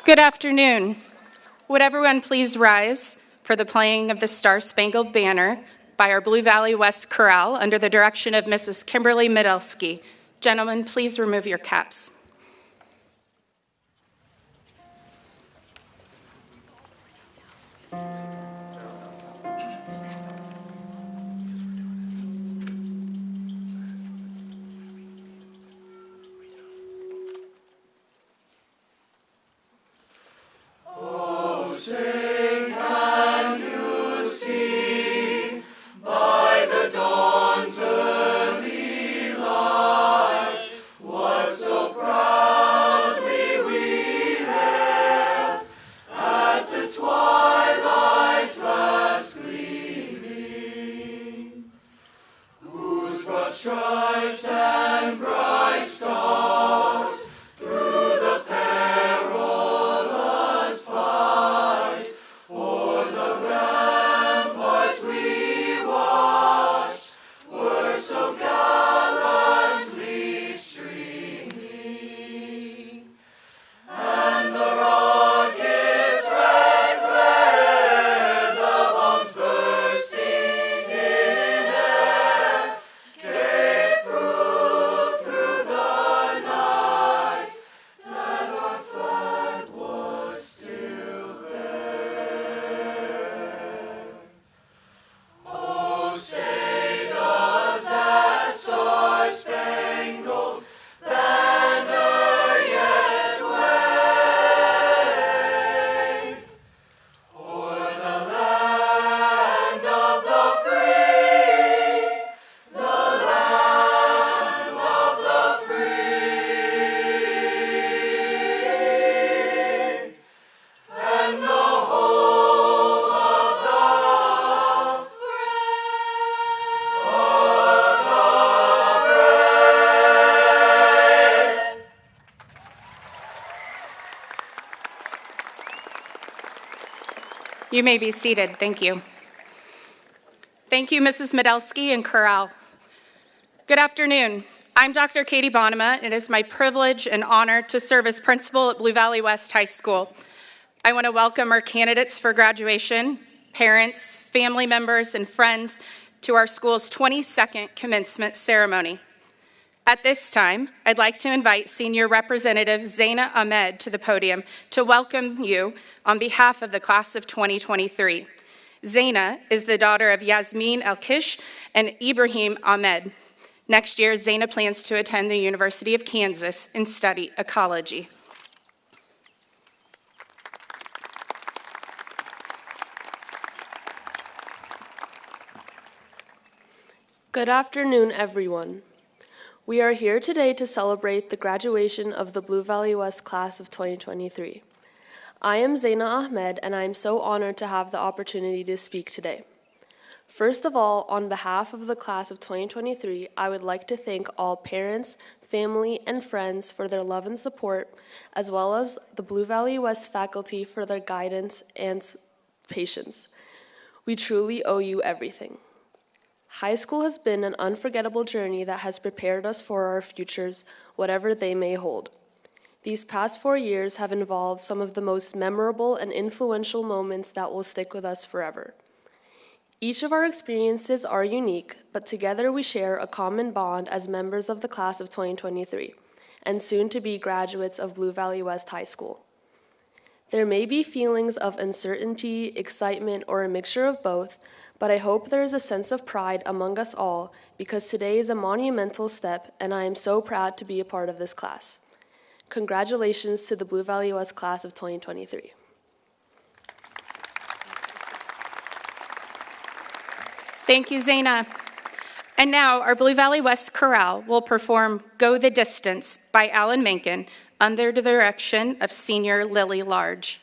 Good afternoon. Would everyone please rise for the playing of the Star-Spangled Banner by our Blue Valley West Chorale under the direction of Mrs. Kimberly Medelsky. Gentlemen, please remove your caps. You may be seated. Thank you. Thank you, Mrs. Medelsky and Chorale. Good afternoon. I'm Dr. Katie Bonema. It is my privilege and honor to serve as principal at Blue Valley West High School. I want to welcome our candidates for graduation, parents, family members, and friends to our school's 22nd commencement ceremony. At this time, I'd like to invite Senior Representative Zaina Ahmed to the podium to welcome you on behalf of the class of 2023. Zaina is the daughter of Yasmin El-Kish and Ibrahim Ahmed. Next year, Zaina plans to attend the University of Kansas and study ecology. Good afternoon, everyone. We are here today to celebrate the graduation of the Blue Valley West class of 2023. I am Zaina Ahmed, and I am so honored to have the opportunity to speak today. First of all, on behalf of the class of 2023, I would like to thank all parents, family, and friends for their love and support, as well as the Blue Valley West faculty for their guidance and patience. We truly owe you everything. High school has been an unforgettable journey that has prepared us for our futures, whatever they may hold. These past 4 years have involved some of the most memorable and influential moments that will stick with us forever. Each of our experiences are unique, but together we share a common bond as members of the class of 2023, and soon to be graduates of Blue Valley West High School. There may be feelings of uncertainty, excitement, or a mixture of both, but I hope there is a sense of pride among us all because today is a monumental step and I am so proud to be a part of this class. Congratulations to the Blue Valley West class of 2023. Thank you, Zaina. And now our Blue Valley West Chorale will perform Go the Distance by Alan Menken under the direction of Senior Lily Large.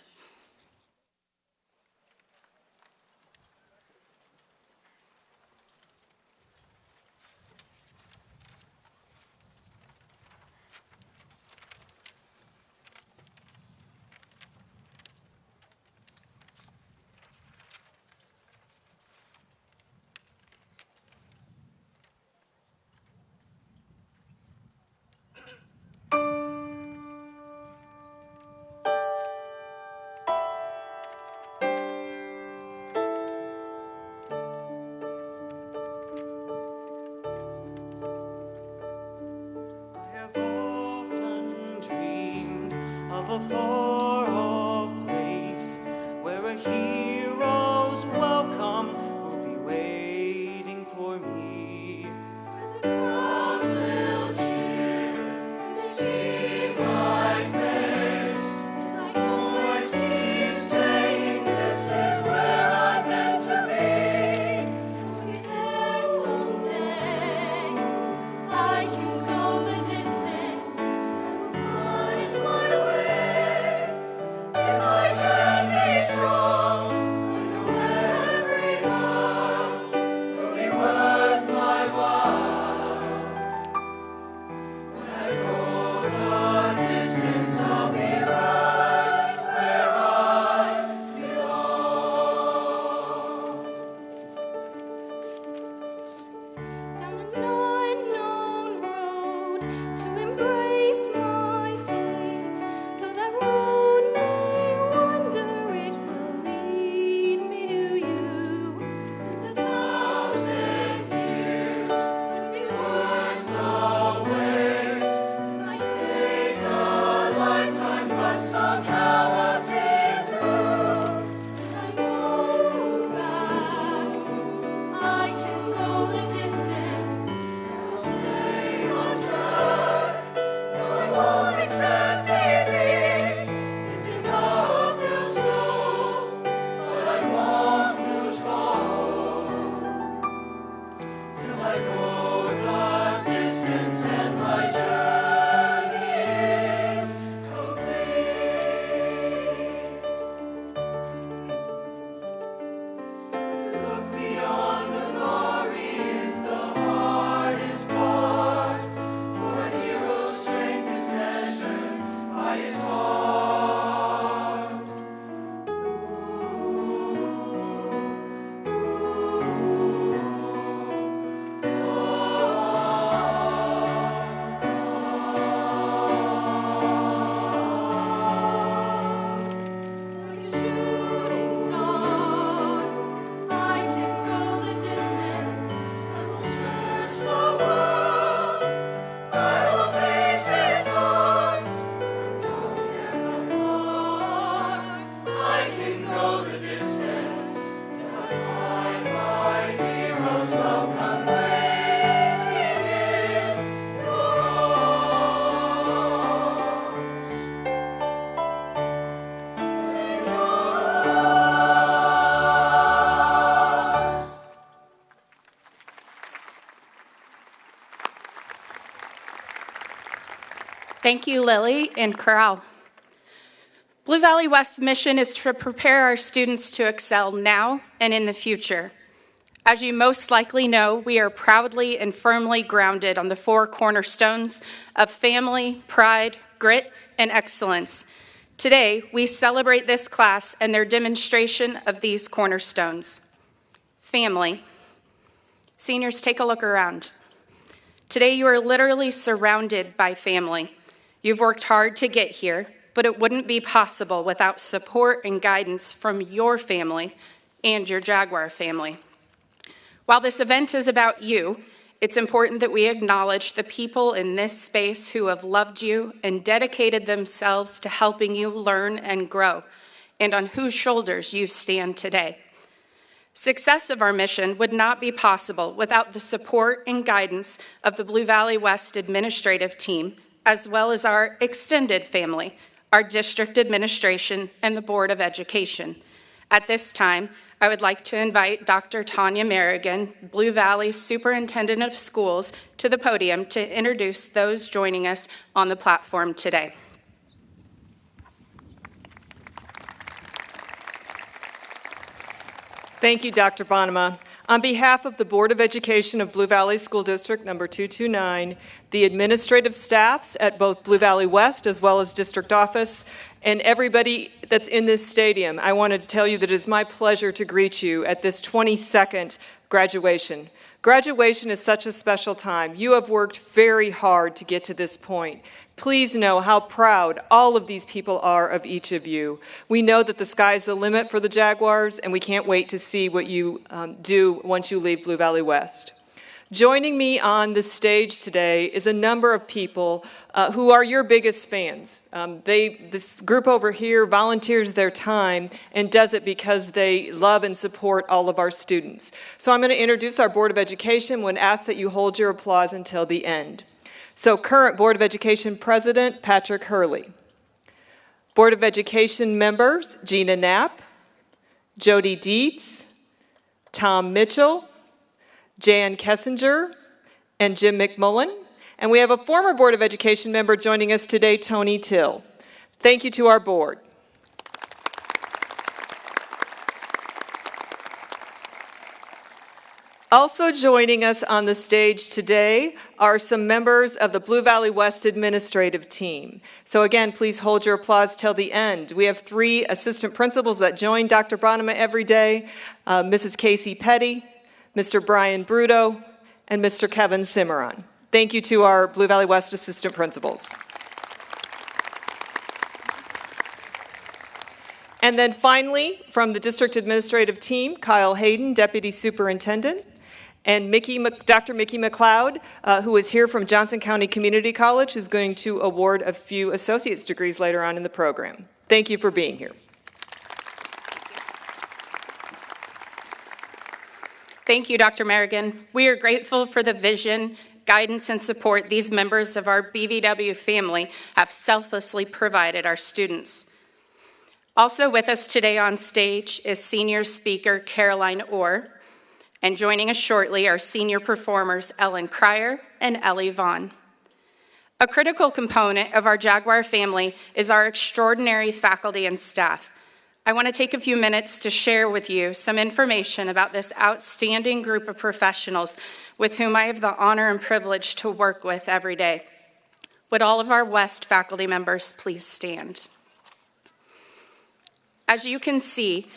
the far-off place where a hero's welcome will be waiting for me. The crowds will cheer and see my face, and my voice keeps saying, "This is where I'm meant to be." I'll be there someday. I can go the distance. I will find my way. If I can be strong, I know every mile will be worth my while. When I go the distance, I'll be right where I belong. Down an unknown road to embrace my fate. Though that road may wander, it will lead me to you. And 1,000 years will be worth the wait. It might take a lifetime, but somehow I'll see it through. And I won't look back. I can go the distance. I'll stay on track. No, I won't accept defeat. It's an uphill stroll, but I won't lose hope till I go the distance and my journey is complete. To look beyond the glory is the hardest part, for a hero's strength is measured by his heart. Like a shooting star, I can go the distance. I will search the world. I will face its storms. I don't dare go far. I can go the distance till I find my hero's welcome waiting in your arms. Thank you, Lily and Corral. Blue Valley West's mission is to prepare our students to excel now and in the future. As you most likely know, we are proudly and firmly grounded on the 4 cornerstones of family, pride, grit, and excellence. Today, we celebrate this class and their demonstration of these cornerstones. Family. Seniors, take a look around. Today, you are literally surrounded by family. You've worked hard to get here, but it wouldn't be possible without support and guidance from your family and your Jaguar family. While this event is about you, it's important that we acknowledge the people in this space who have loved you and dedicated themselves to helping you learn and grow, and on whose shoulders you stand today. Success of our mission would not be possible without the support and guidance of the Blue Valley West administrative team, as well as our extended family, our district administration, and the Board of Education. At this time, I would like to invite Dr. Tanya Merrigan, Blue Valley Superintendent of Schools, to the podium to introduce those joining us on the platform today. Thank you, Dr. Bonema. On behalf of the Board of Education of Blue Valley School District number 229, the administrative staffs at both Blue Valley West as well as district office, and everybody that's in this stadium, I want to tell you that it is my pleasure to greet you at this 22nd graduation. Graduation is such a special time. You have worked very hard to get to this point. Please know how proud all of these people are of each of you. We know that the sky's the limit for the Jaguars, and we can't wait to see what you do once you leave Blue Valley West. Joining me on the stage today is a number of people who are your biggest fans. This group over here volunteers their time and does it because they love and support all of our students. So I'm going to introduce our Board of Education and ask that you hold your applause until the end. So current Board of Education President, Patrick Hurley. Board of Education members, Gina Knapp, Jody Dietz, Tom Mitchell, Jan Kessinger, and Jim McMullen. And we have a former Board of Education member joining us today, Tony Till. Thank you to our board. Also joining us on the stage today are some members of the Blue Valley West administrative team. So again, please hold your applause till the end. We have 3 assistant principals that join Dr. Bonema every day, Mrs. Casey Petty, Mr. Brian Bruto, and Mr. Kevin Cimarron. Thank you to our Blue Valley West assistant principals. And then finally, from the district administrative team, Kyle Hayden, Deputy Superintendent, and Dr. Mickey McLeod, who is here from Johnson County Community College, who's going to award a few associate's degrees later on in the program. Thank you for being here. Thank you, Dr. Merrigan. We are grateful for the vision, guidance, and support these members of our BVW family have selflessly provided our students. Also with us today on stage is senior speaker Caroline Orr, and joining us shortly are senior performers Ellen Cryer and Ellie Vaughn. A critical component of our Jaguar family is our extraordinary faculty and staff. I want to take a few minutes to share with you some information about this outstanding group of professionals with whom I have the honor and privilege to work with every day. Would all of our West faculty members please stand? As you can see,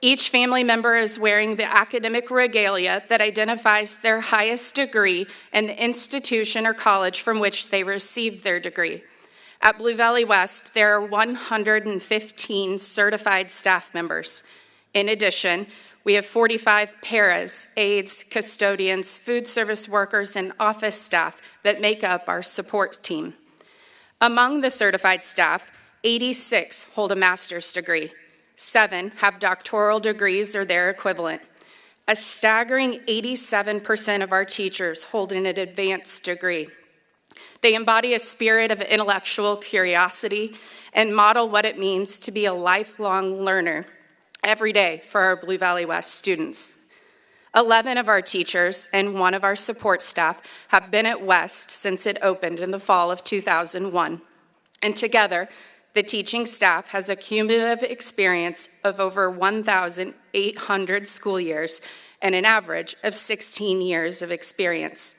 each family member is wearing the academic regalia that identifies their highest degree and the institution or college from which they received their degree. At Blue Valley West, there are 115 certified staff members. In addition, we have 45 paras, aides, custodians, food service workers, and office staff that make up our support team. Among the certified staff, 86 hold a master's degree. 7 have doctoral degrees or their equivalent. A staggering 87% of our teachers hold an advanced degree. They embody a spirit of intellectual curiosity and model what it means to be a lifelong learner every day for our Blue Valley West students. 11 of our teachers and 1 of our support staff have been at West since it opened in the fall of 2001. And together, the teaching staff has a cumulative experience of over 1,800 school years and an average of 16 years of experience.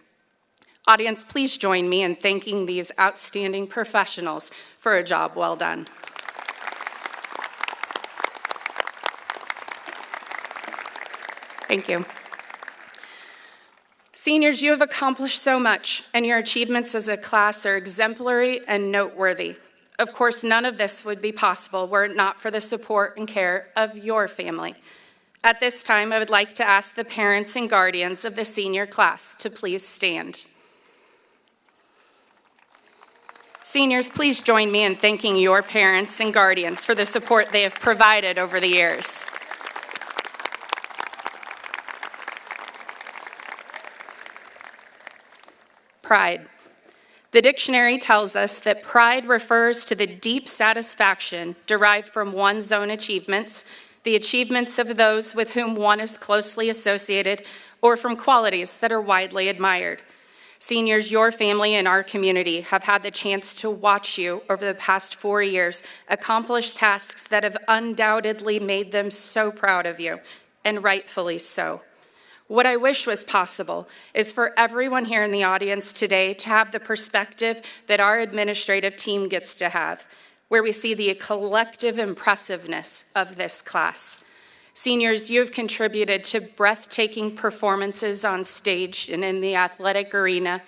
Audience, please join me in thanking these outstanding professionals for a job well done. Thank you. Seniors, you have accomplished so much, and your achievements as a class are exemplary and noteworthy. Of course, none of this would be possible were it not for the support and care of your family. At this time, I would like to ask the parents and guardians of the senior class to please stand. Seniors, please join me in thanking your parents and guardians for the support they have provided over the years. Pride. The dictionary tells us that pride refers to the deep satisfaction derived from one's own achievements, the achievements of those with whom one is closely associated, or from qualities that are widely admired. Seniors, your family and our community have had the chance to watch you over the past 4 years accomplish tasks that have undoubtedly made them so proud of you, and rightfully so. What I wish was possible is for everyone here in the audience today to have the perspective that our administrative team gets to have, where we see the collective impressiveness of this class. Seniors, you have contributed to breathtaking performances on stage and in the athletic arena,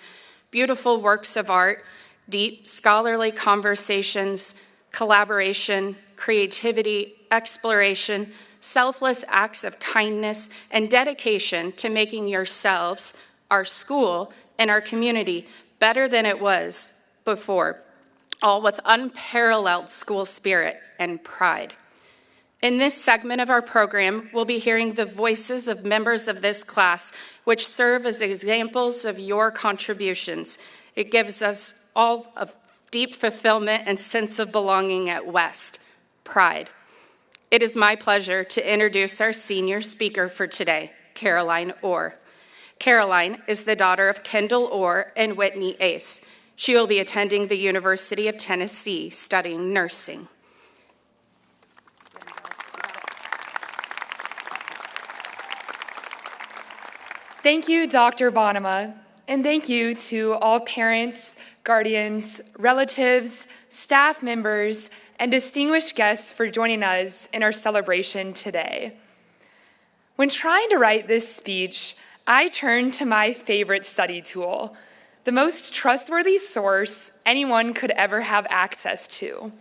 beautiful works of art, deep scholarly conversations, collaboration, creativity, exploration, selfless acts of kindness, and dedication to making yourselves, our school, and our community better than it was before, all with unparalleled school spirit and pride. In this segment of our program, we'll be hearing the voices of members of this class, which serve as examples of your contributions. It gives us all a deep fulfillment and sense of belonging at West, pride. It is my pleasure to introduce our senior speaker for today, Caroline Orr. Caroline is the daughter of Kendall Orr and Whitney Ace. She will be attending the University of Tennessee studying nursing. Thank you, Dr. Bonema, and thank you to all parents, guardians, relatives, staff members, and distinguished guests for joining us in our celebration today. When trying to write this speech, I turned to my favorite study tool, the most trustworthy source anyone could ever have access to.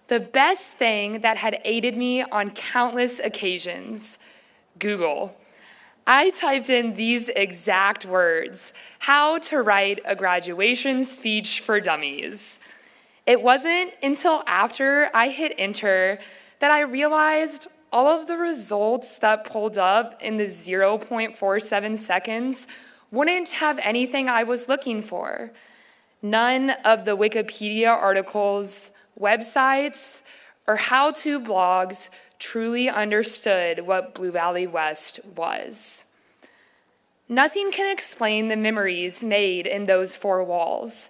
The best thing that had aided me on countless occasions, Google. I typed in these exact words, how to write a graduation speech for dummies. It wasn't until after I hit enter that I realized all of the results that pulled up in the 0.47 seconds wouldn't have anything I was looking for. None of the Wikipedia articles, websites, or how-to blogs truly understood what Blue Valley West was. Nothing can explain the memories made in those four walls.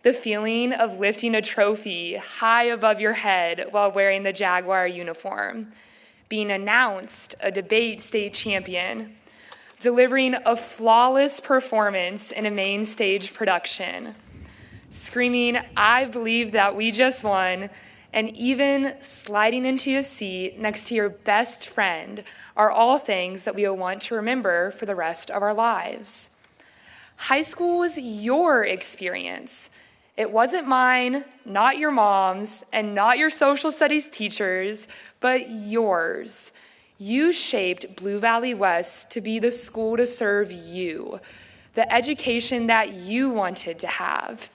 The feeling of lifting a trophy high above your head while wearing the Jaguar uniform, being announced a debate state champion, delivering a flawless performance in a main stage production, screaming, "I believe that we just won," and even sliding into a seat next to your best friend are all things that we will want to remember for the rest of our lives. High school was your experience. It wasn't mine, not your mom's, and not your social studies teachers, but yours. You shaped Blue Valley West to be the school to serve you, the education that you wanted to have.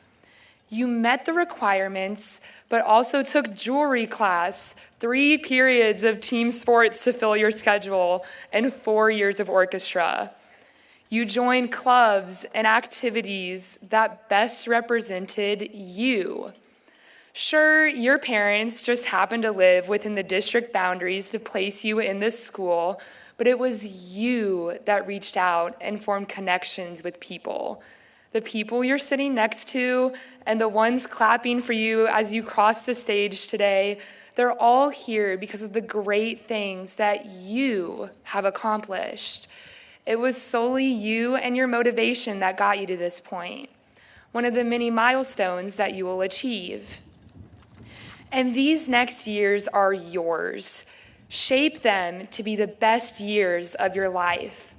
You met the requirements, but also took jewelry class, 3 periods of team sports to fill your schedule, and 4 years of orchestra. You joined clubs and activities that best represented you. Sure, your parents just happened to live within the district boundaries to place you in this school, but it was you that reached out and formed connections with people. The people you're sitting next to and the ones clapping for you as you cross the stage today, they're all here because of the great things that you have accomplished. It was solely you and your motivation that got you to this point, one of the many milestones that you will achieve. And these next years are yours. Shape them to be the best years of your life.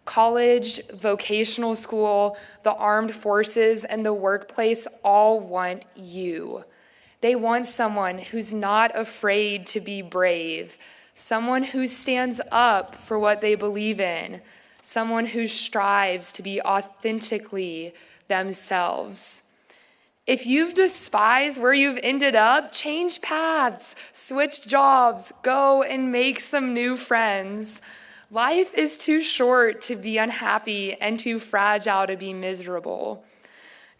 College, vocational school, the armed forces, and the workplace all want you. They want someone who's not afraid to be brave, someone who stands up for what they believe in, someone who strives to be authentically themselves. If you've despised where you've ended up, change paths, switch jobs, go and make some new friends. Life is too short to be unhappy and too fragile to be miserable.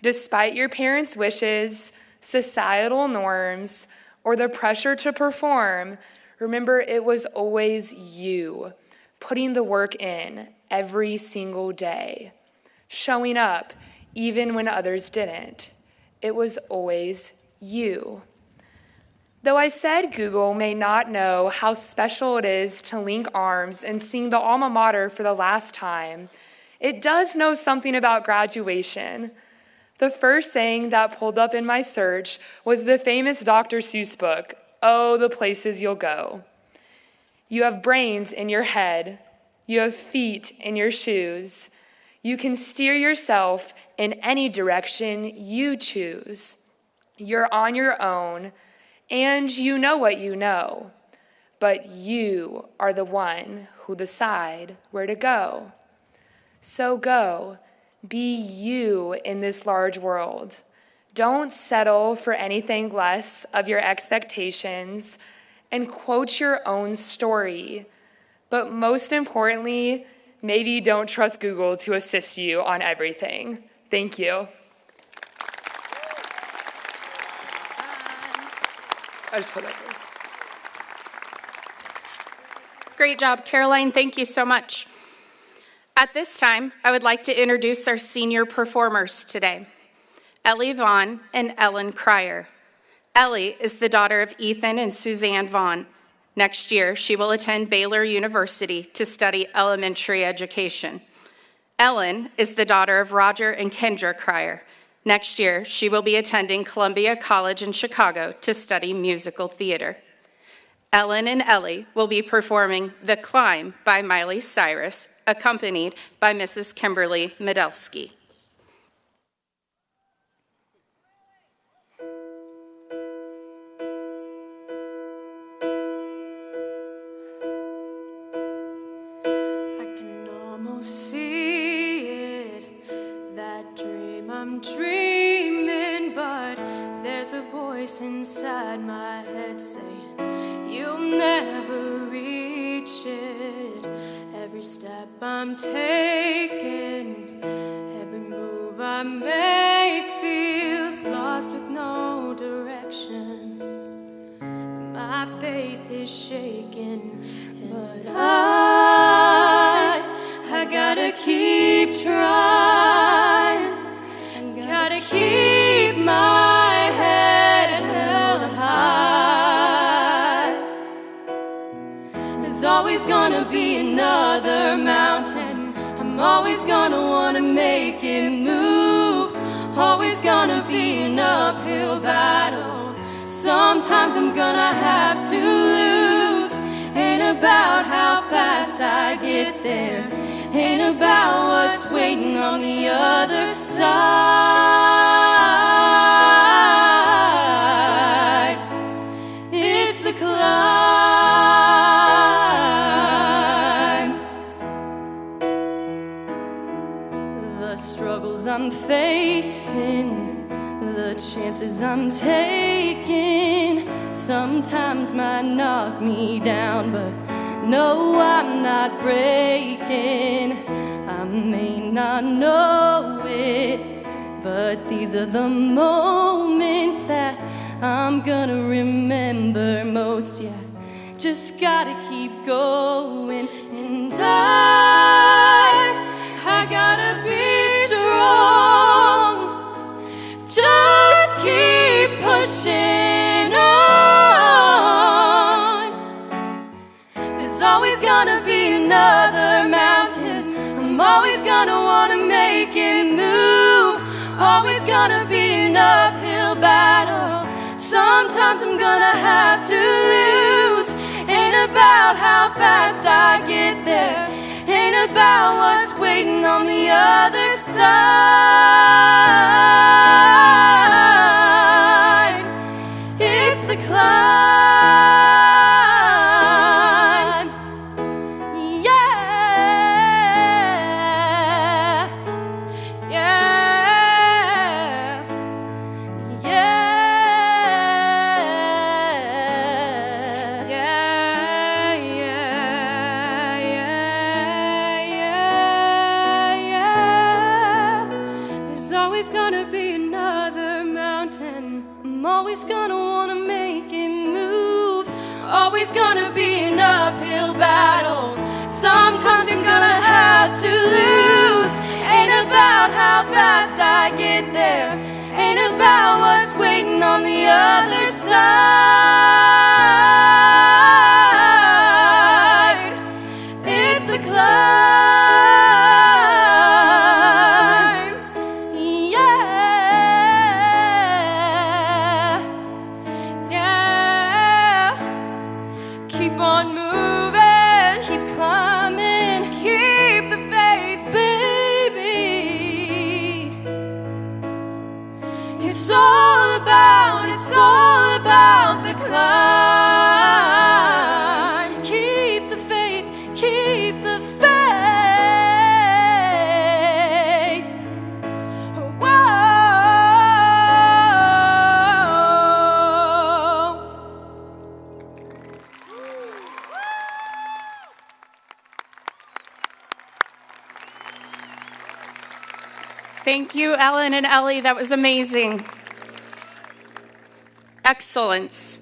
Despite your parents' wishes, societal norms, or the pressure to perform, remember it was always you, putting the work in every single day, showing up even when others didn't. It was always you. Though I said Google may not know how special it is to link arms and sing the alma mater for the last time, it does know something about graduation. The first thing that pulled up in my search was the famous Dr. Seuss book, Oh, the Places You'll Go. You have brains in your head. You have feet in your shoes. You can steer yourself in any direction you choose. You're on your own, and you know what you know, but you are the one who decide where to go. So go Be you in this large world. Don't settle for anything less of your expectations, and quote your own story. But most importantly, maybe don't trust Google to assist you on everything. Thank you. I just put that there. Great job, Caroline. Thank you so much. At this time, I would like to introduce our senior performers today, Ellie Vaughn and Ellen Cryer. Ellie is the daughter of Ethan and Suzanne Vaughn. Next year, she will attend Baylor University to study elementary education. Ellen is the daughter of Roger and Kendra Cryer. Next year, she will be attending Columbia College in Chicago to study musical theater. Ellen and Ellie will be performing The Climb by Miley Cyrus, accompanied by Mrs. Kimberly Medelsky. I can almost see it, that dream I'm dreaming, but there's a voice inside my head saying, you'll never reach it. Every step I'm taking, every move I make feels lost with no direction. My faith is shaking, but I gotta keep trying. Gotta keep my head held high. There's always gonna be another mountain. I'm always gonna wanna make it move. Always gonna be an uphill battle. Sometimes I'm gonna have to lose. Ain't about how fast I get there. Ain't about what's waiting on the other side. It's the climb. The struggles I'm facing, the chances I'm taking, sometimes might knock me down, but no, I'm not breaking. I may not know it, but these are the moments that I'm gonna remember most. Yeah, just gotta keep going, and I gotta be strong. Just keep pushing on. There's always gonna be another mountain. I'm always gonna wanna make it move. Always gonna be an uphill battle. Sometimes I'm gonna have to lose. Ain't about how fast I get there. Ain't about what's waiting on the other side. It's the climb. Yeah. Yeah. Yeah. Yeah. Yeah. There's always gonna be another mountain. I'm always gonna wanna make it move. Always gonna be an uphill battle. Sometimes I'm gonna have to lose. Ain't about how fast I get there. Ain't about what's waiting on the other side. It's the climb. Yeah. Yeah. Keep on moving. Keep climbing. Keep the faith, baby. It's all about Thank you, Ellen and Ellie. That was amazing. Excellence.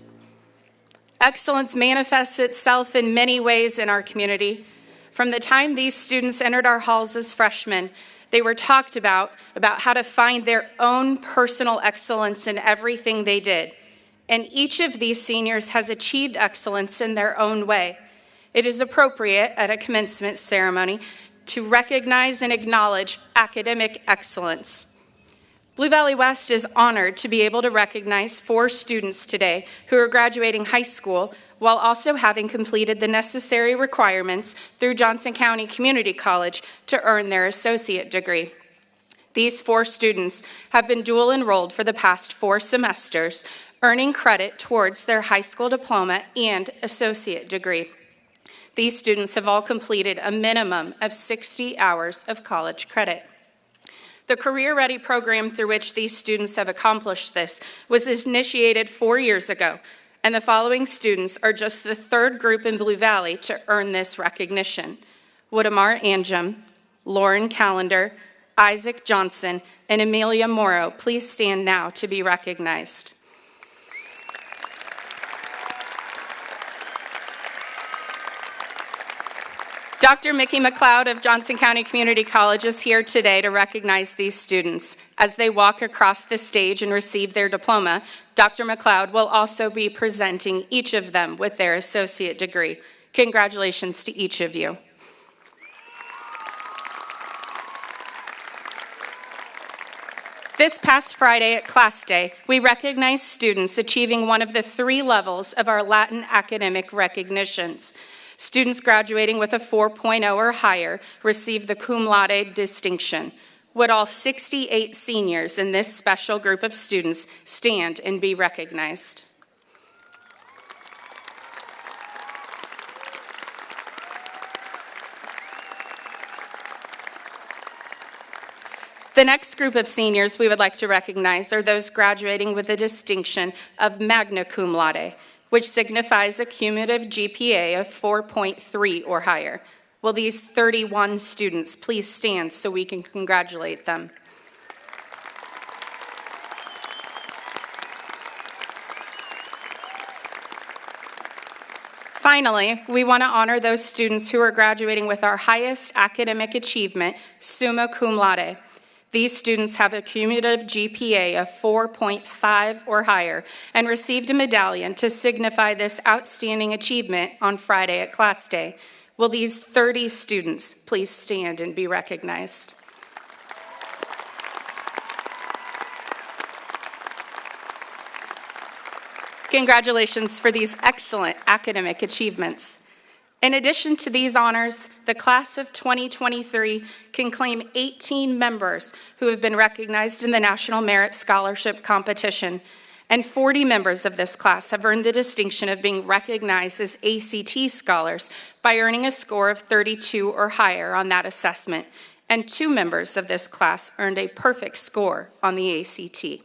Excellence manifests itself in many ways in our community. From the time these students entered our halls as freshmen, they were talked about how to find their own personal excellence in everything they did. And each of these seniors has achieved excellence in their own way. It is appropriate at a commencement ceremony to recognize and acknowledge academic excellence. Blue Valley West is honored to be able to recognize 4 students today who are graduating high school while also having completed the necessary requirements through Johnson County Community College to earn their associate degree. These 4 students have been dual enrolled for the past 4 semesters, earning credit towards their high school diploma and associate degree. These students have all completed a minimum of 60 hours of college credit. The Career Ready program through which these students have accomplished this was initiated 4 years ago, and the following students are just the 3rd group in Blue Valley to earn this recognition: Woodamar Anjum, Lauren Callender, Isaac Johnson, and Amelia Morrow. Please stand now to be recognized. Dr. Mickey McLeod of Johnson County Community College is here today to recognize these students. As they walk across the stage and receive their diploma, Dr. McLeod will also be presenting each of them with their associate degree. Congratulations to each of you. This past Friday at Class Day, we recognized students achieving one of the 3 levels of our Latin academic recognitions. Students graduating with a 4.0 or higher received the cum laude distinction. Would all 68 seniors in this special group of students stand and be recognized? The next group of seniors we would like to recognize are those graduating with the distinction of magna cum laude, which signifies a cumulative GPA of 4.3 or higher. Will these 31 students please stand so we can congratulate them? Finally, we want to honor those students who are graduating with our highest academic achievement, summa cum laude. These students have a cumulative GPA of 4.5 or higher and received a medallion to signify this outstanding achievement on Friday at Class Day. Will these 30 students please stand and be recognized? Congratulations for these excellent academic achievements. In addition to these honors, the class of 2023 can claim 18 members who have been recognized in the National Merit Scholarship Competition, and 40 members of this class have earned the distinction of being recognized as ACT scholars by earning a score of 32 or higher on that assessment, and 2 members of this class earned a perfect score on the ACT.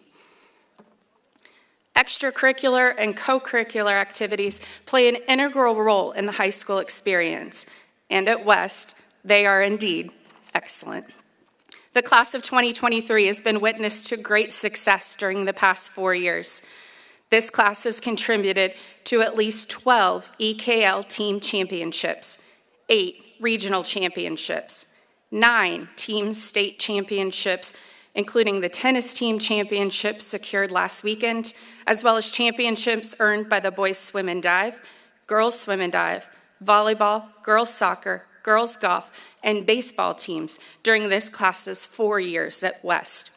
Extracurricular and co-curricular activities play an integral role in the high school experience, and at West, they are indeed excellent. The class of 2023 has been witness to great success during the past 4 years. This class has contributed to at least 12 EKL team championships, 8 regional championships, 9 team state championships, including the tennis team championship secured last weekend, as well as championships earned by the boys swim and dive, girls swim and dive, volleyball, girls soccer, girls golf, and baseball teams during this class's 4 years at West.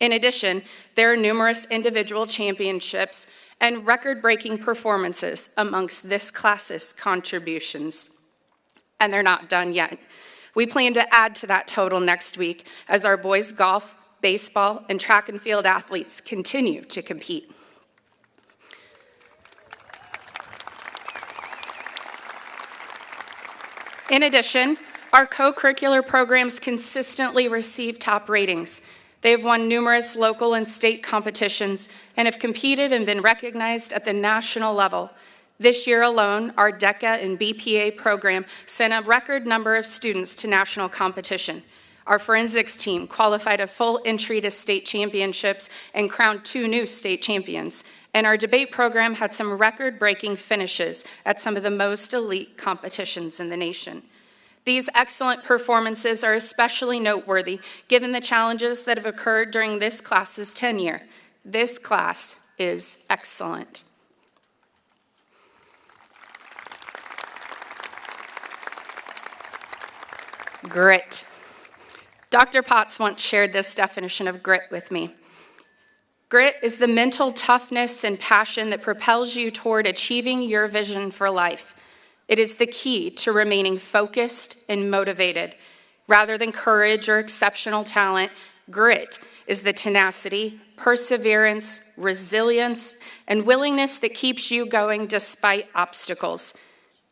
In addition, there are numerous individual championships and record-breaking performances amongst this class's contributions. And they're not done yet. We plan to add to that total next week as our boys golf, baseball, and track and field athletes continue to compete. In addition, our co-curricular programs consistently receive top ratings. They have won numerous local and state competitions and have competed and been recognized at the national level. This year alone, our DECA and BPA program sent a record number of students to national competition. Our forensics team qualified a full entry to state championships and crowned 2 new state champions. And our debate program had some record-breaking finishes at some of the most elite competitions in the nation. These excellent performances are especially noteworthy given the challenges that have occurred during this class's tenure. This class is excellent. Grit. Dr. Potts once shared this definition of grit with me. Grit is the mental toughness and passion that propels you toward achieving your vision for life. It is the key to remaining focused and motivated. Rather than courage or exceptional talent, grit is the tenacity, perseverance, resilience, and willingness that keeps you going despite obstacles.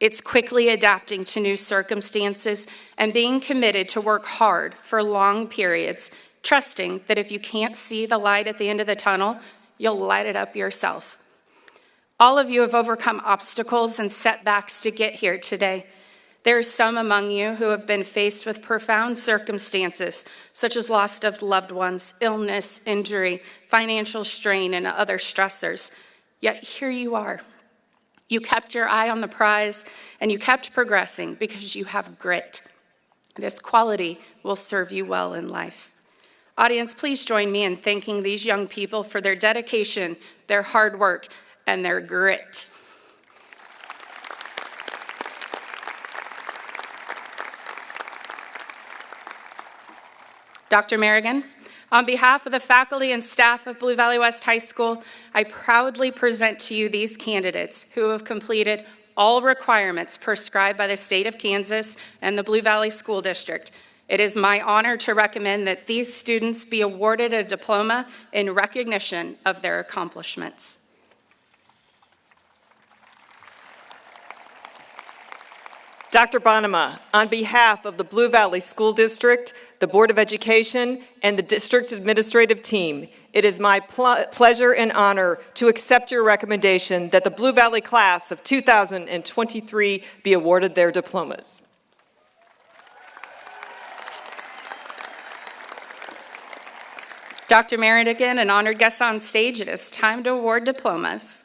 It's quickly adapting to new circumstances and being committed to work hard for long periods, trusting that if you can't see the light at the end of the tunnel, you'll light it up yourself. All of you have overcome obstacles and setbacks to get here today. There are some among you who have been faced with profound circumstances, such as loss of loved ones, illness, injury, financial strain, and other stressors. Yet here you are. You kept your eye on the prize, and you kept progressing because you have grit. This quality will serve you well in life. Audience, please join me in thanking these young people for their dedication, their hard work, and their grit. Dr. Merrigan, on behalf of the faculty and staff of Blue Valley West High School, I proudly present to you these candidates who have completed all requirements prescribed by the state of Kansas and the Blue Valley School District. It is my honor to recommend that these students be awarded a diploma in recognition of their accomplishments. Dr. Bonema, on behalf of the Blue Valley School District, the Board of Education, and the district administrative team, it is my pleasure and honor to accept your recommendation that the Blue Valley class of 2023 be awarded their diplomas. Dr. Merrigan and honored guests on stage, it is time to award diplomas.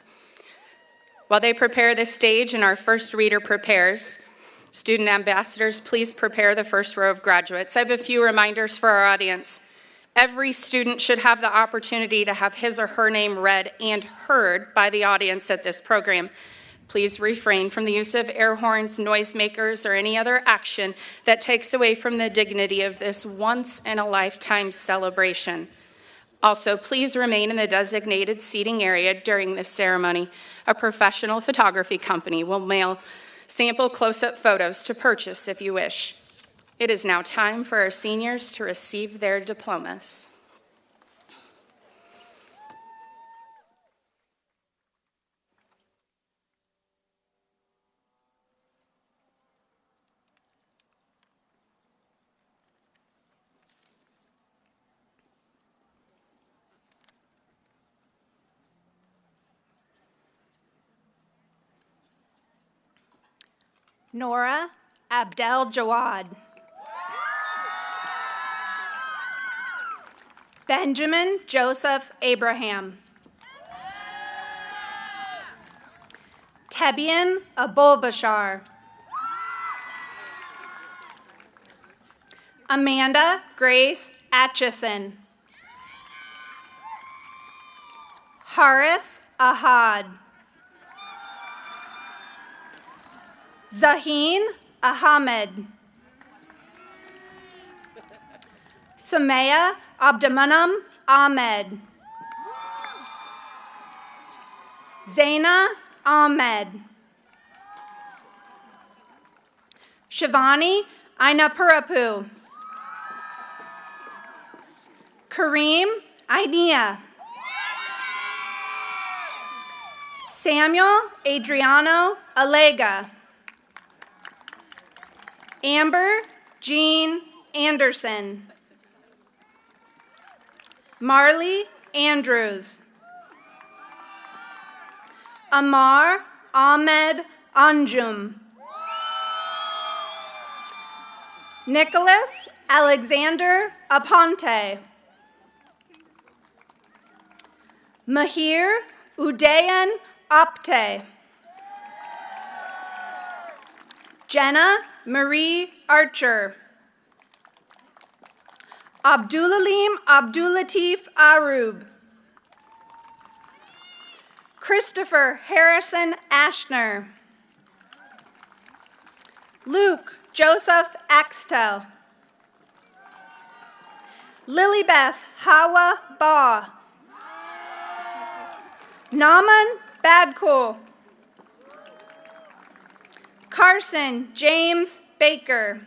While they prepare the stage and our first reader prepares, student ambassadors, please prepare the first row of graduates. I have a few reminders for our audience. Every student should have the opportunity to have his or her name read and heard by the audience at this program. Please refrain from the use of air horns, noisemakers, or any other action that takes away from the dignity of this once-in-a-lifetime celebration. Also, please remain in the designated seating area during this ceremony. A professional photography company will mail sample close-up photos to purchase if you wish. It is now time for our seniors to receive their diplomas. Nora Abdel Jawad. Benjamin Joseph Abraham. Tebian Abulbashar. Amanda Grace Atchison. Haris Ahad. Zaheen Ahmed. Samaya Abdamanam Ahmed. Zaina Ahmed. Shivani Ainapurapu. Kareem Ainia. Samuel Adriano Alega. Amber Jean Anderson. Marley Andrews. Amar Ahmed Anjum. Nicholas Alexander Aponte. Mahir Udayan Apte. Jenna Marie Archer. Abdulalim Abdulatif Arub. Christopher Harrison Ashner. Luke Joseph Axtell. Lilybeth Hawa Ba. Naman Badko. Carson James Baker.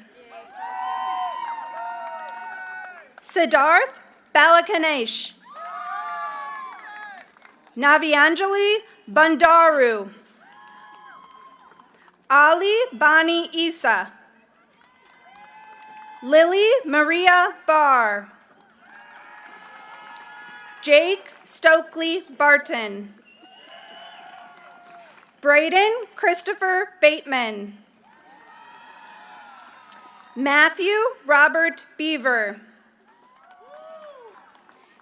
Siddharth Balakanesh. Navianjali Bandaru. Ali Bani Isa. Lily Maria Barr. Jake Stokely Barton. Braden Christopher Bateman. Matthew Robert Beaver.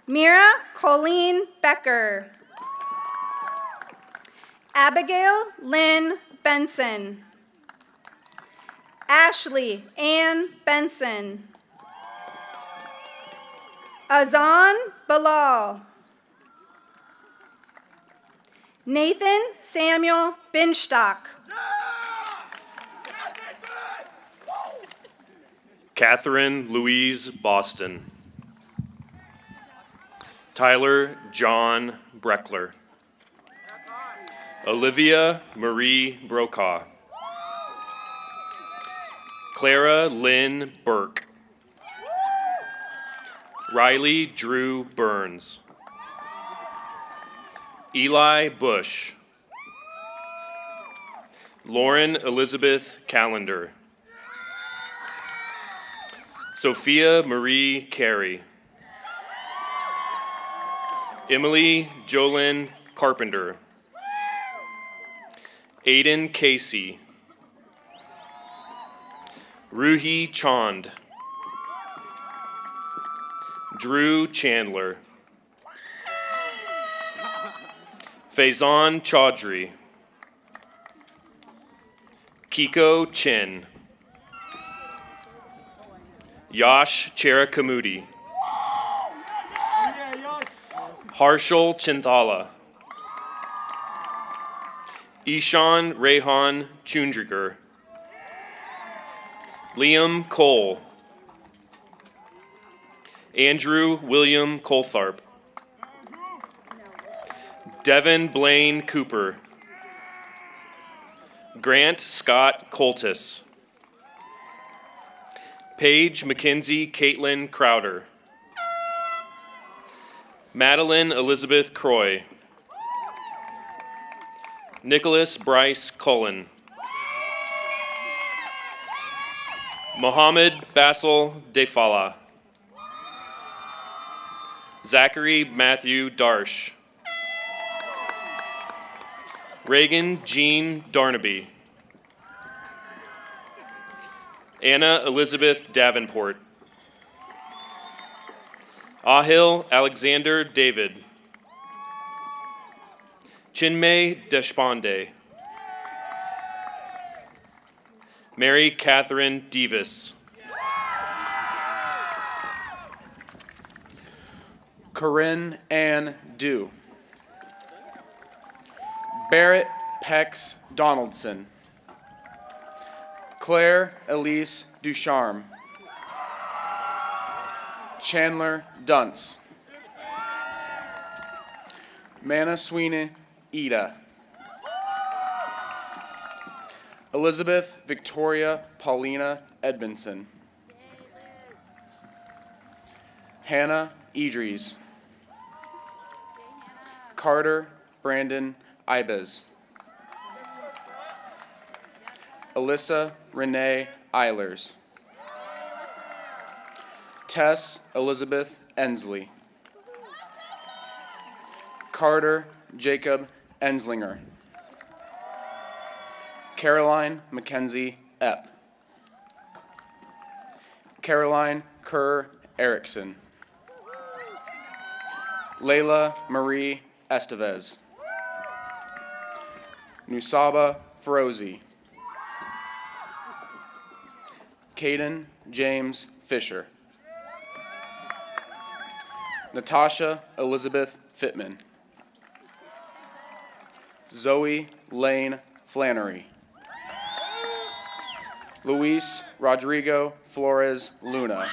Mira Colleen Becker. Abigail Lynn Benson. Ashley Ann Benson. Azan Bilal. Nathan Samuel Binstock. Catherine Louise Boston. Tyler John Breckler. Olivia Marie Brokaw. Clara Lynn Burke. Riley Drew Burns. Eli Bush. Lauren Elizabeth Callender. Sophia Marie Carey. Emily Jolyn Carpenter. Aiden Casey. Ruhi Chand. Drew Chandler. Faizan Chaudhry. Kiko Chin. Yash Cherakamudi. Harshal Chinthala. Ishan Rehan Chundrigar. Liam Cole. Andrew William Coltharp. Devin Blaine Cooper. Grant Scott Coltis. Paige Mackenzie Caitlin Crowder. Madeline Elizabeth Croy. Nicholas Bryce Cullen. Mohammed Basil Defala. Zachary Matthew Darsh. Reagan Jean Darnaby. Anna Elizabeth Davenport. Ahil Alexander David. Chinmay Deshpande. Mary Catherine Devis. Corinne Ann Dew. Barrett Pex Donaldson. Claire Elise Ducharme. Chandler Dunce. Manna Sweeney Ida. Elizabeth Victoria Paulina Edmondson. Hannah Idris. Carter Brandon Ibez. Alyssa Renee Eilers. Tess Elizabeth Ensley. Carter Jacob Enslinger. Caroline Mackenzie Epp. Caroline Kerr Erickson. Layla Marie Estevez. Nusaba Ferozi. Caden James Fisher. Natasha Elizabeth Fittman. Zoe Lane Flannery. Luis Rodrigo Flores Luna.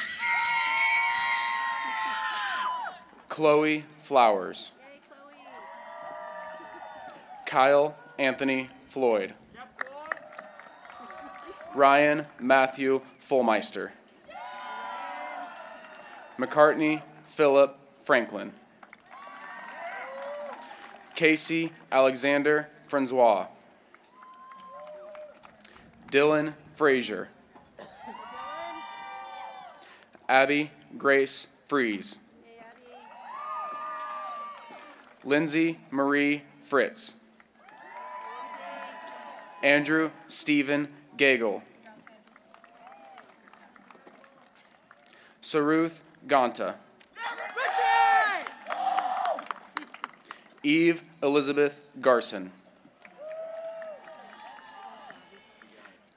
Chloe Flowers. Kyle Anthony Floyd. Ryan Matthew Fullmeister. McCartney Philip Franklin. Casey Alexander Francois. Dylan Frazier. Abby Grace Fries. Lindsay Marie Fritz. Andrew Stephen Gagel. Saruth Ganta. Eve Elizabeth Garson.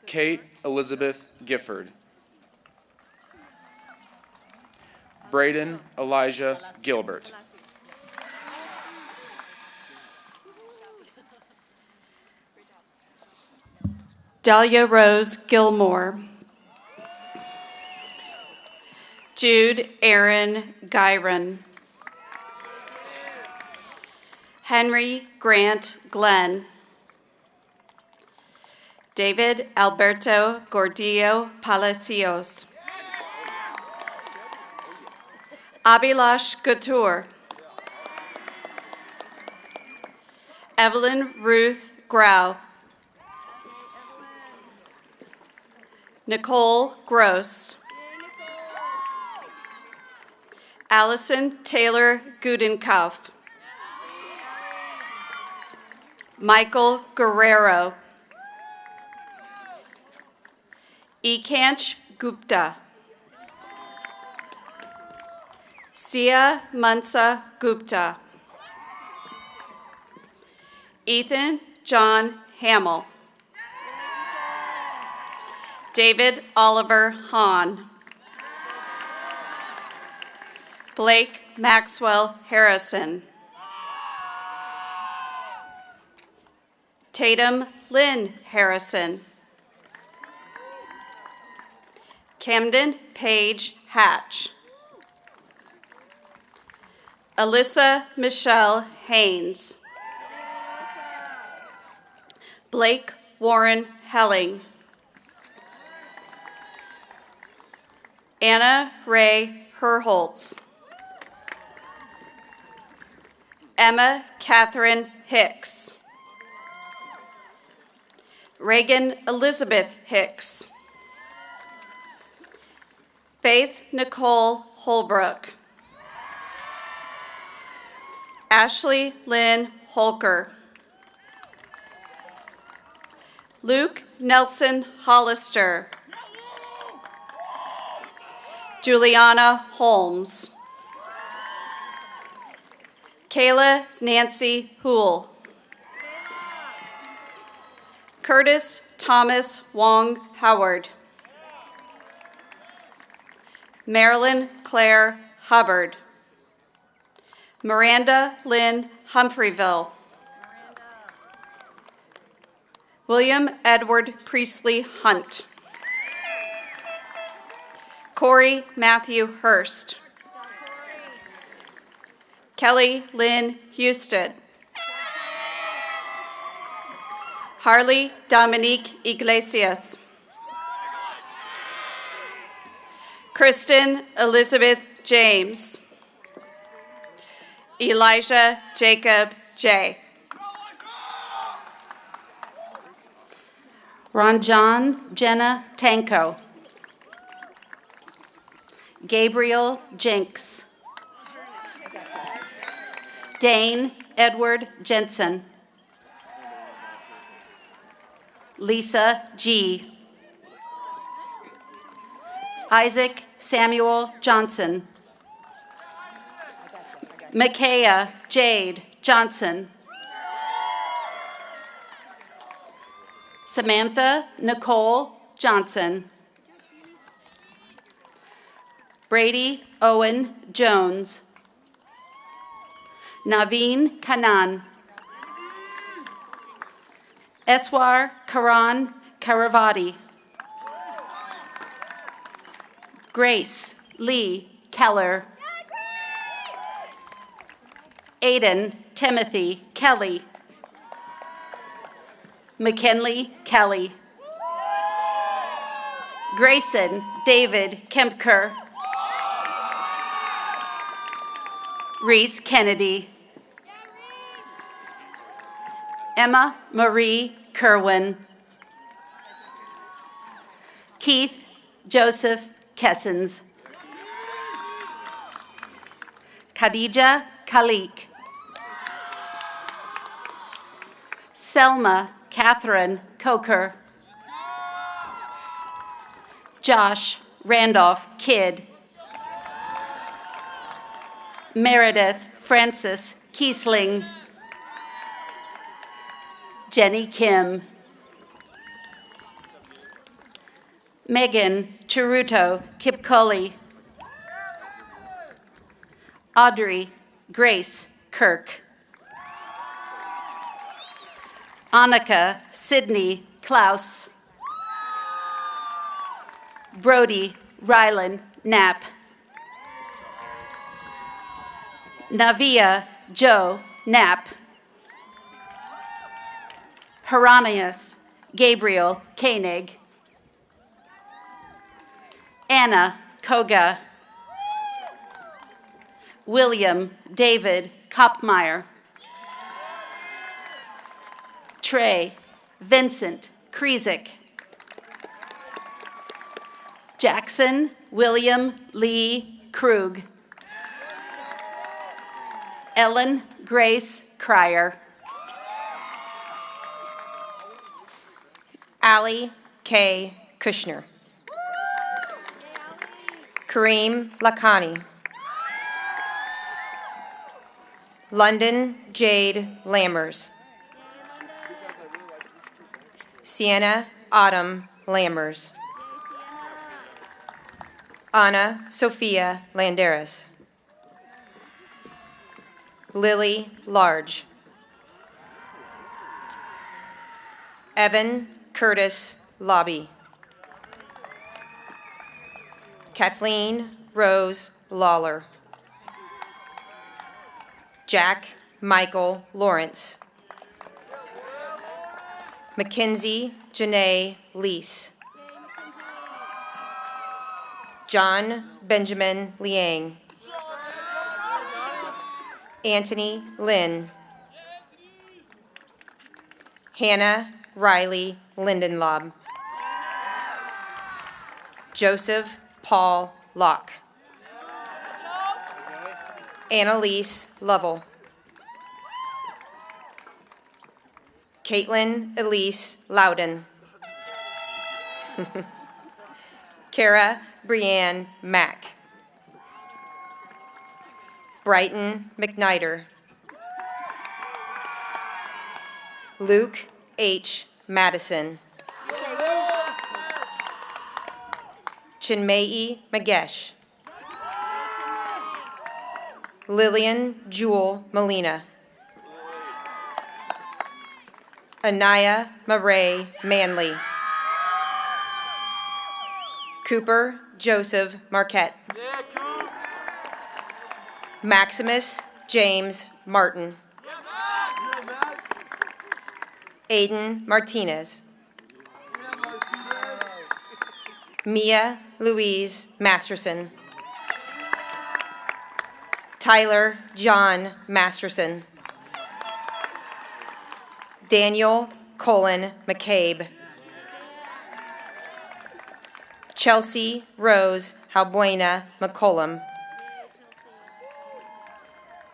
Kate Elizabeth Gifford. Braden Elijah Gilbert. Dahlia Rose Gilmore. Jude Aaron Gyron. Henry Grant Glenn. David Alberto Gordillo Palacios. Abilash Couture. Evelyn Ruth Grau. Nicole Gross. Allison Taylor Gudenkauf. Michael Guerrero. Ekanch Gupta. Sia Mansa Gupta. Ethan John Hamill. David Oliver Hahn. Blake Maxwell Harrison. Tatum Lynn Harrison. Camden Page Hatch. Alyssa Michelle Haynes. Blake Warren Helling. Anna Ray Herholtz. Emma Catherine Hicks. Reagan Elizabeth Hicks. Faith Nicole Holbrook. Ashley Lynn Holker. Luke Nelson Hollister. Juliana Holmes. Kayla Nancy Houle. Curtis Thomas Wong Howard. Marilyn Claire Hubbard. Miranda Lynn Humphreyville. William Edward Priestley Hunt. Corey Matthew Hurst. Kelly Lynn Houston. Harley Dominique Iglesias. Kristen Elizabeth James. Elijah Jacob J. Ranjan Jenna Tanko. Gabriel Jenks. Dane Edward Jensen. Lisa G. Isaac Samuel Johnson. Micaiah Jade Johnson. Samantha Nicole Johnson. Brady Owen Jones. Naveen Kanan. Eswar Karan Karavati. Grace Lee Keller. Aiden Timothy Kelly. McKinley Kelly. Grayson David Kempker. Reese Kennedy. Emma Marie Kerwin. Keith Joseph Kessens. Khadija Khalik. Selma Catherine Coker. Josh Randolph Kidd. Meredith Francis Kiesling. Jenny Kim. Megan Chiruto Kipkoli. Audrey Grace Kirk. Annika Sydney Klaus. Brody Rylan Knapp. Navia Joe Knapp. Hieronymus Gabriel Koenig. Anna Koga. William David Kopmeyer. Trey Vincent Krizik. Jackson William Lee Krug. Ellen Grace Cryer. Allie K. Kushner. Kareem Lakhani. London Jade Lammers. Sienna Autumn Lammers. Anna Sophia Landeras. Lily Large. Evan Curtis Lobby. Kathleen Rose Lawler. Jack Michael Lawrence. Mackenzie Janae Lease. John Benjamin Liang. Anthony Lynn. Hannah Riley Lindenlob. Joseph Paul Locke. Annalise Lovell. Caitlin Elise Loudon. Kara Brianne Mack. Brighton McNider. Luke H. Madison. Chinmei Magesh. Lillian Jewel Molina. Anaya Marae Manley. Cooper Joseph Marquette. Maximus James Martin. Aiden Martinez. Mia Louise Masterson. Tyler John Masterson. Daniel Colin McCabe. Chelsea Rose Halbuena McCollum.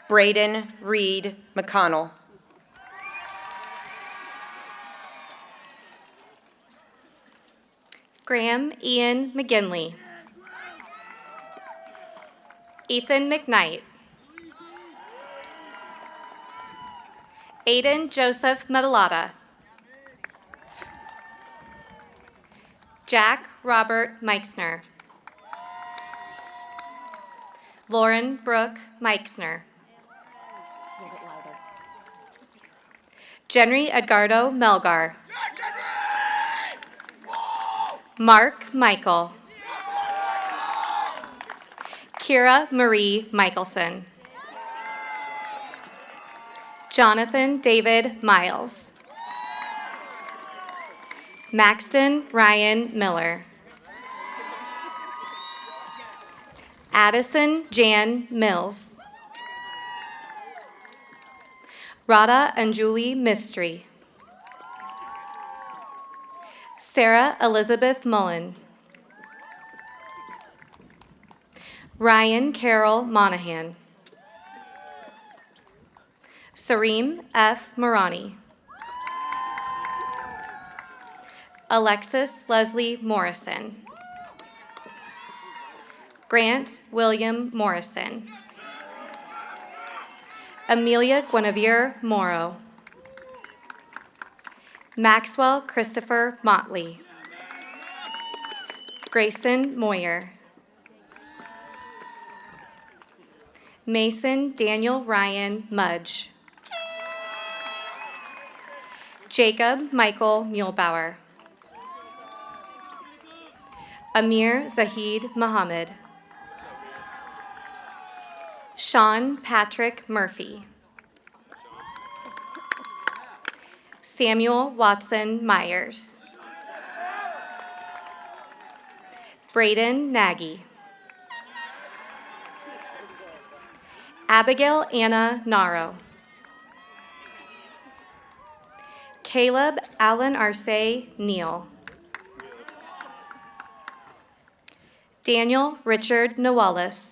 Braden Reed McConnell. Graham Ian McGinley. Ethan McKnight. Aiden Joseph Metalata. Jack Robert Meixner. Lauren Brooke Meixner. Jenry Edgardo Melgar. Mark Michael. Kira Marie Michelson. Jonathan David Miles. Maxton Ryan Miller. Addison Jan Mills. Radha Anjuli Mistry. Sarah Elizabeth Mullen. Ryan Carroll Monahan. Sareem F. Marani. Alexis Leslie Morrison. Grant William Morrison. Amelia Guinevere Morrow. Maxwell Christopher Motley. Grayson Moyer. Mason Daniel Ryan Mudge. Jacob Michael Muehlbauer. Amir Zahid Muhammad. Sean Patrick Murphy. Samuel Watson Myers. Braden Nagy. Abigail Anna Naro. Caleb Allen Arce Neal. Daniel Richard Newellis.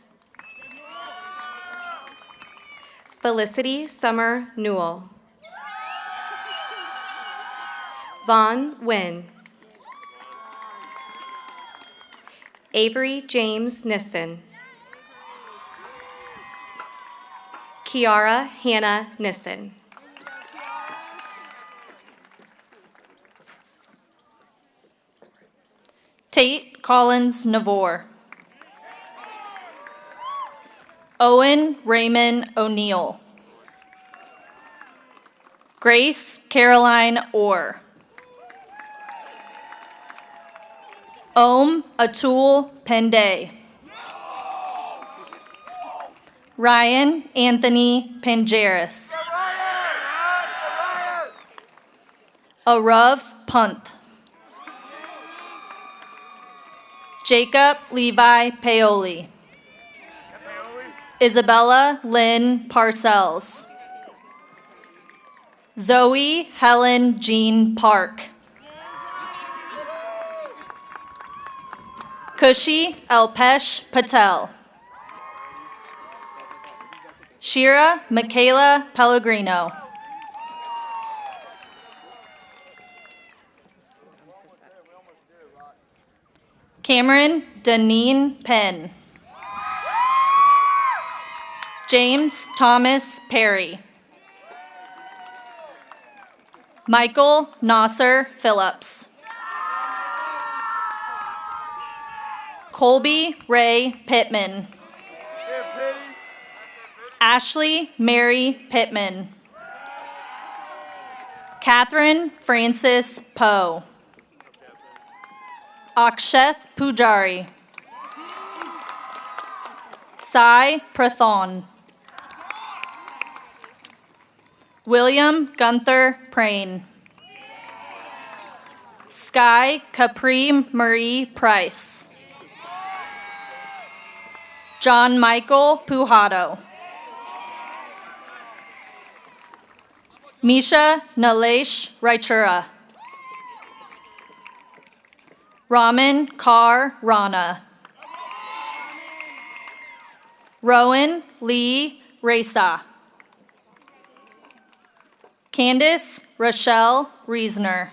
Felicity Summer Newell. Vaughn Wynn. Avery James Nissen. Kiara Hannah Nissen. Tate Collins Navor. Owen Raymond O'Neill. Grace Caroline Orr. Om Atul Penday. Ryan Anthony Pangeris. Arav Punt. Jacob Levi Paoli. Isabella Lynn Parcells. Zoe Helen Jean Park. Kushi Alpesh Patel. Shira Michaela Pellegrino. Cameron Deneen Penn. James Thomas Perry. Michael Nasser Phillips. Colby Ray Pittman. Ashley Mary Pittman. Catherine Francis Poe. Aksheth Pujari. Sai Prathon. William Gunther Prain. Sky Capri Marie Price. John Michael Pujato. Misha Nalesh Raichura. Raman Kar Rana. Rowan Lee Reza. Candice Rochelle Reisner.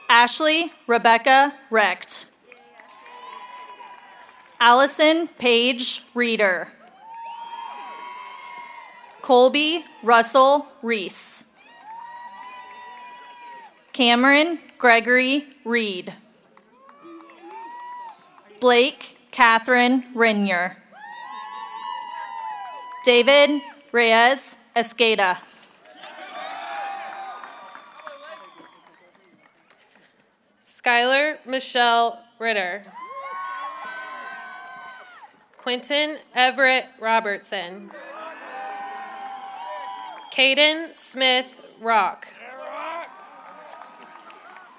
Ashley Rebecca Recht. Allison Paige Reeder. Colby Russell Reese. Cameron Gregory Reed. Blake Catherine Renier. David Reyes Esqueda. Skylar Michelle Ritter. Quentin Everett Robertson. Caden Smith Rock.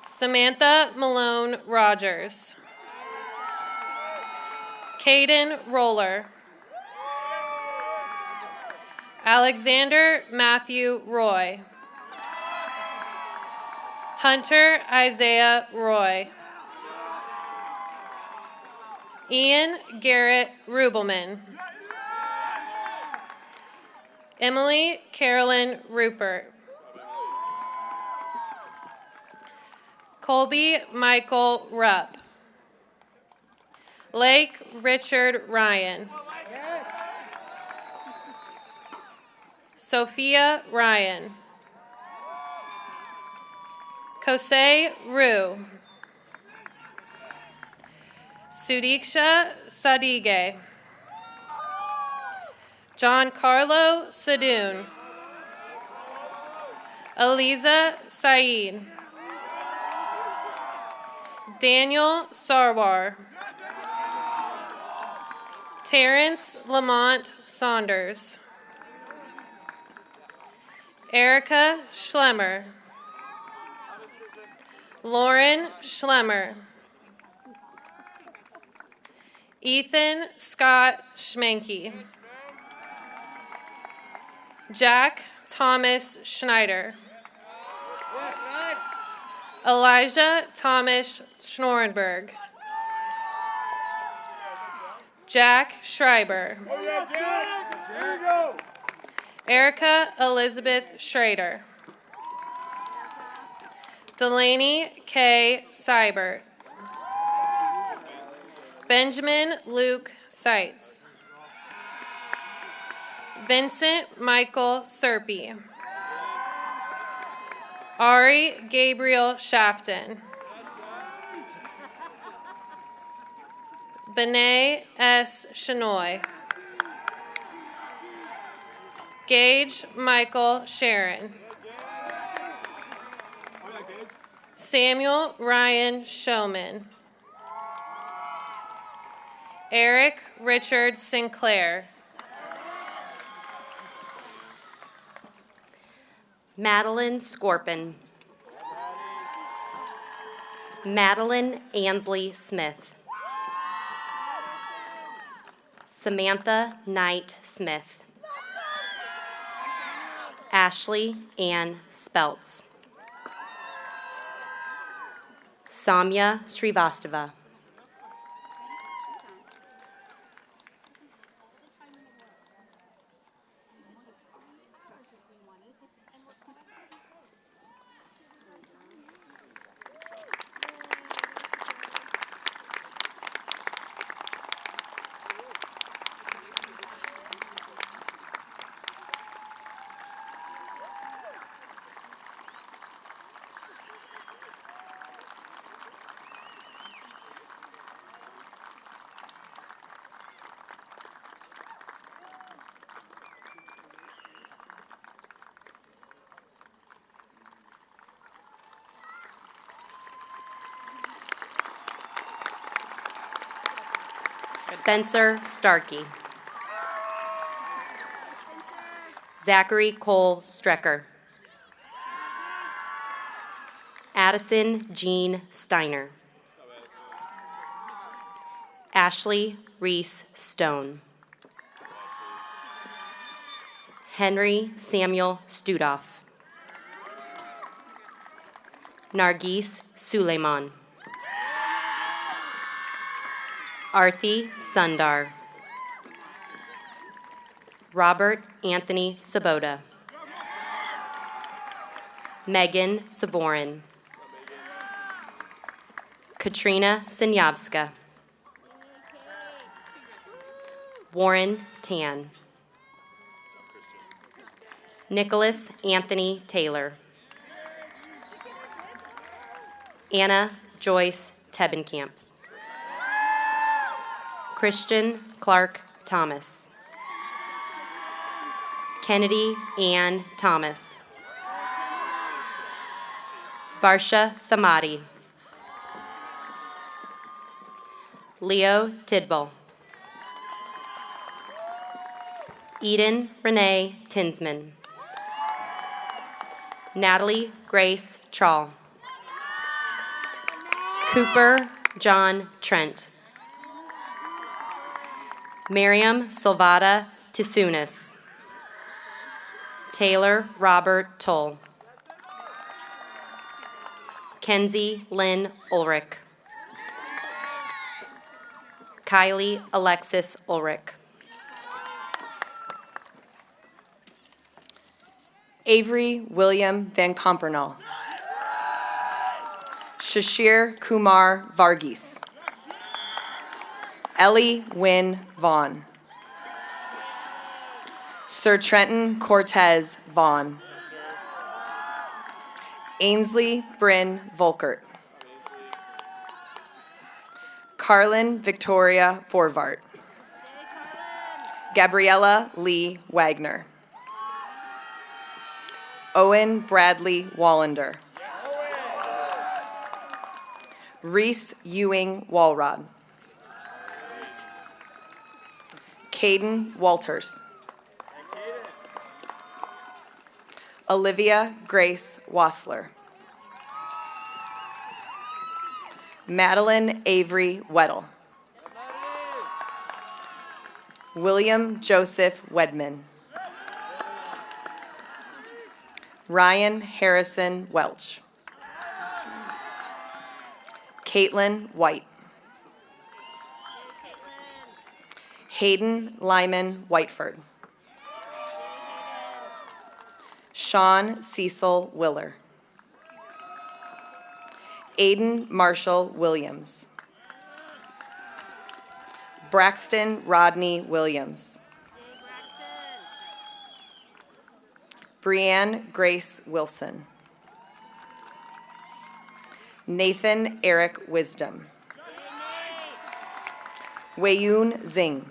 Samantha Malone Rogers. Caden Roller. Alexander Matthew Roy. Hunter Isaiah Roy. Ian Garrett Rubelman. Emily Carolyn Rupert. Colby Michael Rupp. Lake Richard Ryan. Sophia Ryan. Kosei Rue. Sudiksha Sadige. John Carlo Sadoon. Aliza Saeed. Daniel Sarwar. Terrence Lamont Saunders. Erica Schlemmer. Lauren Schlemmer. Ethan Scott Schmenke. Jack Thomas Schneider. Elijah Thomas Schnorenberg. Jack Schreiber. Erica Elizabeth Schrader. Delaney K. Seibert. Benjamin Luke Seitz. Vincent Michael Serpy. Ari Gabriel Shafton. Benet S. Shenoy. Gage Michael Sharon. Samuel Ryan Showman. Eric Richard Sinclair. Madeline Scorpin. Madeline Ansley Smith. Samantha Knight Smith. Ashley Ann Speltz. Samya Srivastava. Spencer Starkey. Zachary Cole Strecker. Addison Jean Steiner. Ashley Reese Stone. Henry Samuel Studoff. Nargis Suleiman. Arthi Sundar. Robert Anthony Sabota. Megan Savorin. Katrina Sinyavska. Warren Tan. Nicholas Anthony Taylor. Anna Joyce Tebenkamp. Christian Clark Thomas. Kennedy Ann Thomas. Varsha Thamadi. Leo Tidball. Eden Renee Tinsman. Natalie Grace Trawl. Cooper John Trent. Miriam Silvada Tisunis. Taylor Robert Toll. Kenzie Lynn Ulrich. Kylie Alexis Ulrich. Avery William Van Compernal. Shashir Kumar Varghese. Ellie Wynn Vaughn. Sir Trenton Cortez Vaughn. Ainsley Bryn Volkert. Carlin Victoria Forvart. Gabriella Lee Wagner. Owen Bradley Wallander. Reese Ewing Walrod. Caden Walters. Olivia Grace Wassler. Madeline Avery Weddle. William Joseph Wedman. Ryan Harrison Welch. Caitlin White. Hayden Lyman Whiteford. Sean Cecil Willer. Aiden Marshall Williams. Braxton Rodney Williams. Brianne Grace Wilson. Nathan Eric Wisdom. Wayun Zing.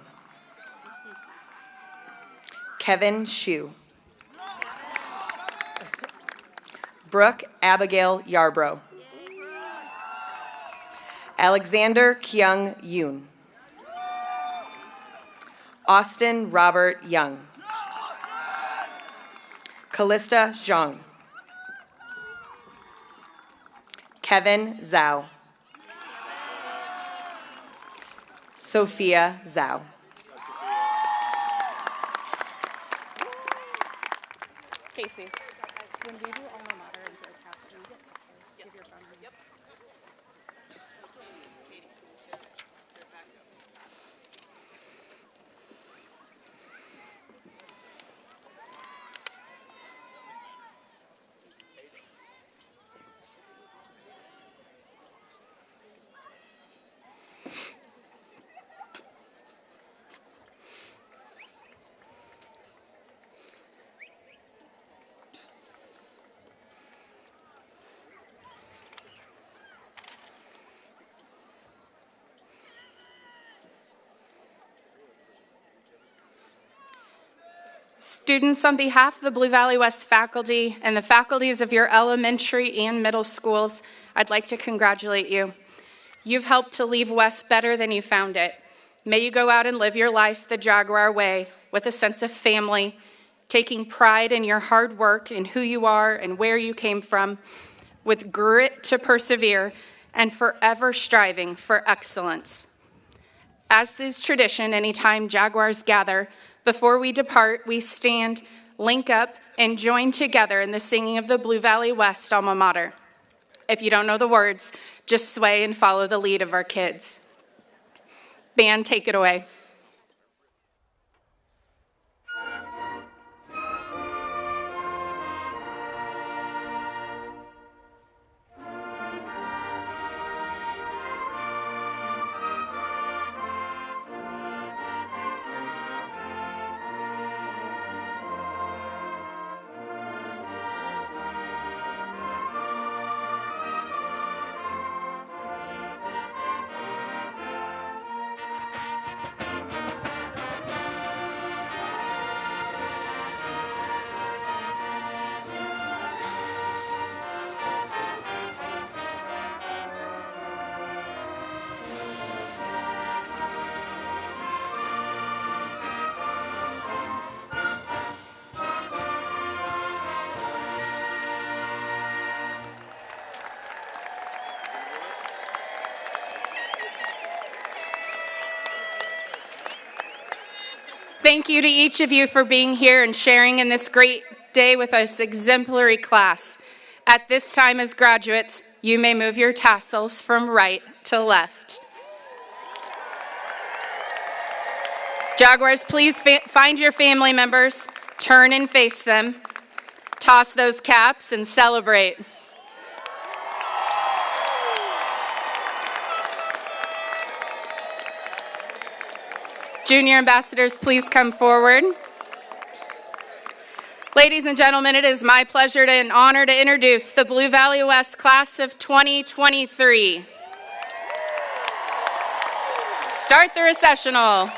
Kevin Shu. Brooke Abigail Yarbrough. Alexander Kyung Yoon. Austin Robert Young. Callista Zhang. Kevin Zhao. Sophia Zhao. Casey. Students, on behalf of the Blue Valley West faculty and the faculties of your elementary and middle schools, I'd like to congratulate you. You've helped to leave West better than you found it. May you go out and live your life the Jaguar way with a sense of family, taking pride in your hard work and who you are and where you came from, with grit to persevere and forever striving for excellence. As is tradition, anytime Jaguars gather, before we depart, we stand, link up, and join together in the singing of the Blue Valley West alma mater. If you don't know the words, just sway and follow the lead of our kids. Band, take it away. Thank you to each of you for being here and sharing in this great day with this exemplary class. At this time, as graduates, you may move your tassels from right to left. Jaguars, please find your family members, turn and face them, toss those caps, and celebrate. Junior ambassadors, please come forward. Ladies and gentlemen, it is my pleasure and honor to introduce the Blue Valley West class of 2023. Start the recessional.